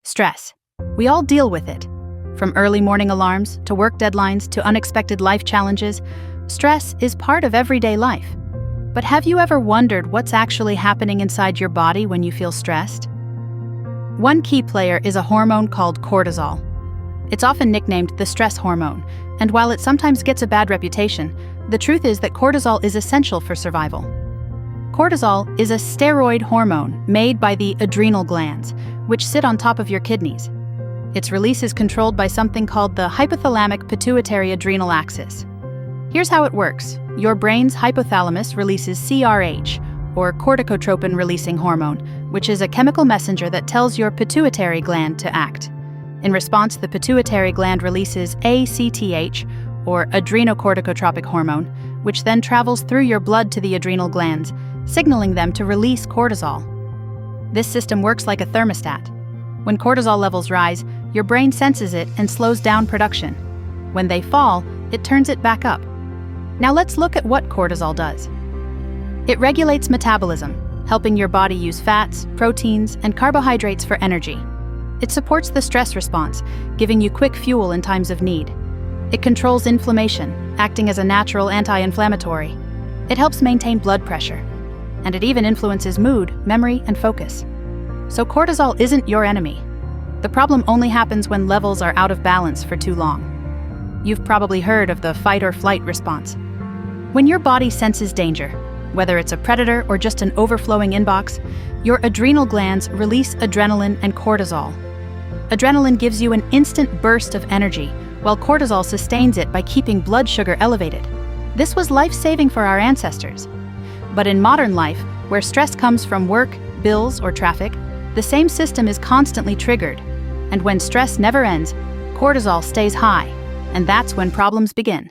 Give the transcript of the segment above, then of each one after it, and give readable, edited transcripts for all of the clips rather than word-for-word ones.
Stress. We all deal with it. From early morning alarms, to work deadlines, to unexpected life challenges, stress is part of everyday life. But have you ever wondered what's actually happening inside your body when you feel stressed? One key player is a hormone called cortisol. It's often nicknamed the stress hormone, and while it sometimes gets a bad reputation, the truth is that cortisol is essential for survival. Cortisol is a steroid hormone made by the adrenal glands, which sit on top of your kidneys. Its release is controlled by something called the hypothalamic pituitary adrenal axis. Here's how it works. Your brain's hypothalamus releases CRH, or corticotropin-releasing hormone, which is a chemical messenger that tells your pituitary gland to act. In response, the pituitary gland releases ACTH, or adrenocorticotropic hormone, which then travels through your blood to the adrenal glands, signaling them to release cortisol. This system works like a thermostat. When cortisol levels rise, your brain senses it and slows down production. When they fall, it turns it back up. Now let's look at what cortisol does. It regulates metabolism, helping your body use fats, proteins, and carbohydrates for energy. It supports the stress response, giving you quick fuel in times of need. It controls inflammation, acting as a natural anti-inflammatory. It helps maintain blood pressure. And it even influences mood, memory, and focus. So cortisol isn't your enemy. The problem only happens when levels are out of balance for too long. You've probably heard of the fight or flight response. When your body senses danger, whether it's a predator or just an overflowing inbox, your adrenal glands release adrenaline and cortisol. Adrenaline gives you an instant burst of energy, while cortisol sustains it by keeping blood sugar elevated. This was life-saving for our ancestors. But in modern life, where stress comes from work, bills, or traffic, the same system is constantly triggered. And when stress never ends, cortisol stays high, and that's when problems begin.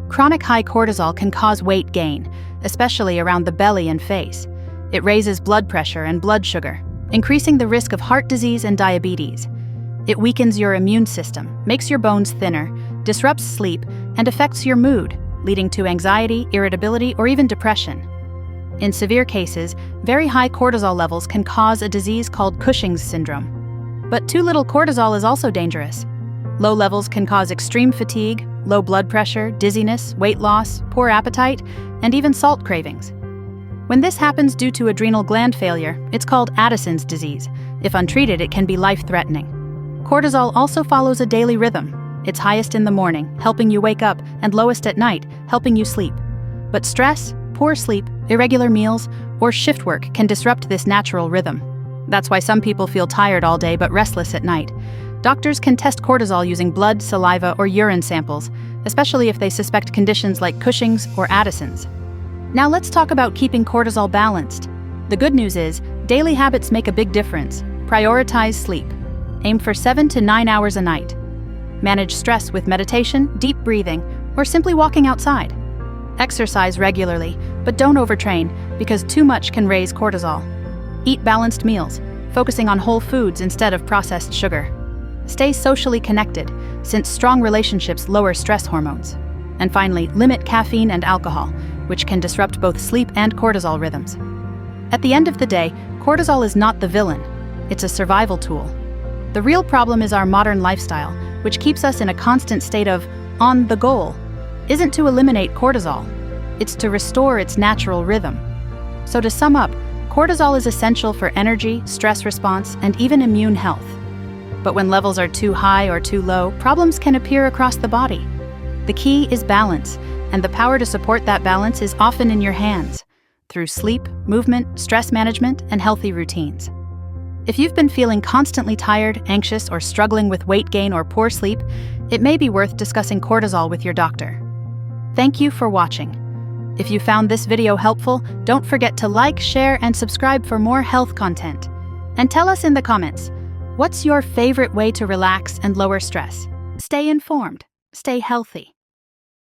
Chronic high cortisol can cause weight gain, especially around the belly and face. It raises blood pressure and blood sugar, increasing the risk of heart disease and diabetes. It weakens your immune system, makes your bones thinner, disrupts sleep, and affects your mood, leading to anxiety, irritability, or even depression. In severe cases, very high cortisol levels can cause a disease called Cushing's syndrome. But too little cortisol is also dangerous. Low levels can cause extreme fatigue, low blood pressure, dizziness, weight loss, poor appetite, and even salt cravings. When this happens due to adrenal gland failure, it's called Addison's disease. If untreated, it can be life-threatening. Cortisol also follows a daily rhythm. It's highest in the morning, helping you wake up, and lowest at night, helping you sleep. But stress, poor sleep, irregular meals, or shift work can disrupt this natural rhythm. That's why some people feel tired all day but restless at night. Doctors can test cortisol using blood, saliva, or urine samples, especially if they suspect conditions like Cushing's or Addison's. Now let's talk about keeping cortisol balanced. The good news is, daily habits make a big difference. Prioritize sleep. Aim for 7 to 9 hours a night. Manage stress with meditation, deep breathing, or simply walking outside. Exercise regularly, but don't overtrain, because too much can raise cortisol. Eat balanced meals, focusing on whole foods instead of processed sugar. Stay socially connected, since strong relationships lower stress hormones. And finally, limit caffeine and alcohol, which can disrupt both sleep and cortisol rhythms. At the end of the day, cortisol is not the villain. It's a survival tool. The real problem is our modern lifestyle, which keeps us in a constant state of on the goal. Isn't to eliminate cortisol. It's to restore its natural rhythm. So to sum up, cortisol is essential for energy, stress response, and even immune health. But when levels are too high or too low, problems can appear across the body. The key is balance, and the power to support that balance is often in your hands, through sleep, movement, stress management, and healthy routines. If you've been feeling constantly tired, anxious, or struggling with weight gain or poor sleep, it may be worth discussing cortisol with your doctor. Thank you for watching. If you found this video helpful, don't forget to like, share, and subscribe for more health content. And tell us in the comments, what's your favorite way to relax and lower stress? Stay informed, stay healthy.